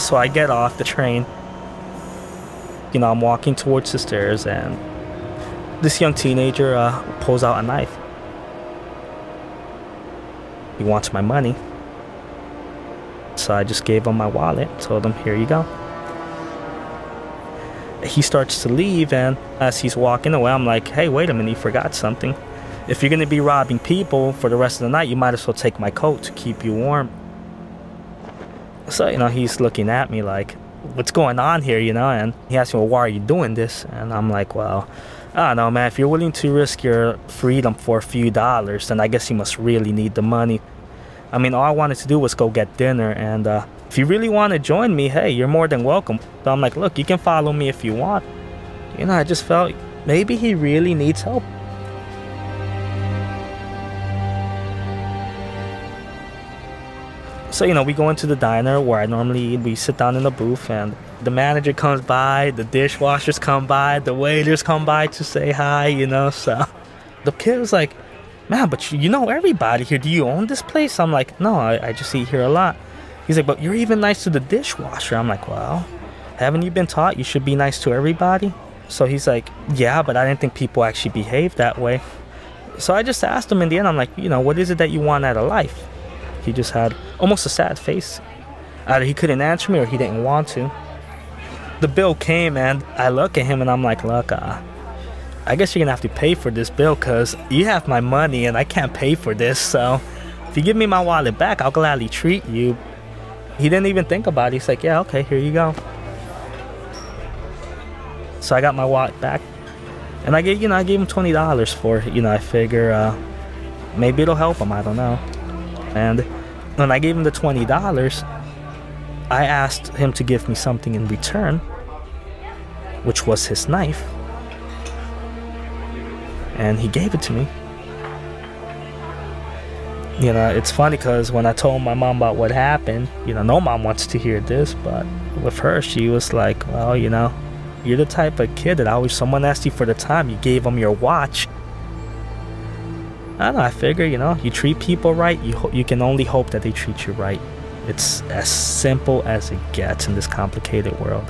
So I get off the train. You know, I'm walking towards the stairs, and this young teenager pulls out a knife. He wants my money. So I just gave him my wallet, told him, here you go. He starts to leave, and as he's walking away, I'm like, hey, wait a minute, you forgot something. If you're gonna be robbing people for the rest of the night, you might as well take my coat to keep you warm. So, you know, he's looking at me like, what's going on here, you know? And he asked me, well, why are you doing this? And I'm like, well, I don't know, man. If you're willing to risk your freedom for a few dollars, then I guess you must really need the money. I mean, all I wanted to do was go get dinner, and if you really want to join me, hey, you're more than welcome. So I'm like, look, you can follow me if you want. You know, I just felt maybe he really needs help. So, you know, we go into the diner where I normally eat. We sit down in the booth, and the manager comes by, the dishwashers come by, the waiters come by to say hi, you know. So the kid was like, man, but you know everybody here. Do you own this place? I'm like, no, I just eat here a lot. He's like, but you're even nice to the dishwasher. I'm like, well, haven't you been taught you should be nice to everybody? So he's like, yeah, but I didn't think people actually behave that way. So I just asked him in the end, I'm like, you know, what is it that you want out of life? He just had almost a sad face. Either he couldn't answer me or he didn't want to. The bill came, and I look at him and I'm like, look, I guess you're gonna have to pay for this bill, because you have my money and I can't pay for this. So if you give me my wallet back, I'll gladly treat you. He didn't even think about it. He's like, yeah, okay, here you go. So I got my wallet back, and I gave him $20 for it. You know, I figure maybe it'll help him, I don't know. And when I gave him the $20, I asked him to give me something in return, which was his knife. And he gave it to me. You know, it's funny because when I told my mom about what happened, you know, no mom wants to hear this, but with her, she was like, well, you know, you're the type of kid that always someone asked you for the time, you gave them your watch. I don't know, I figure, you know, you treat people right, you can only hope that they treat you right. It's as simple as it gets in this complicated world.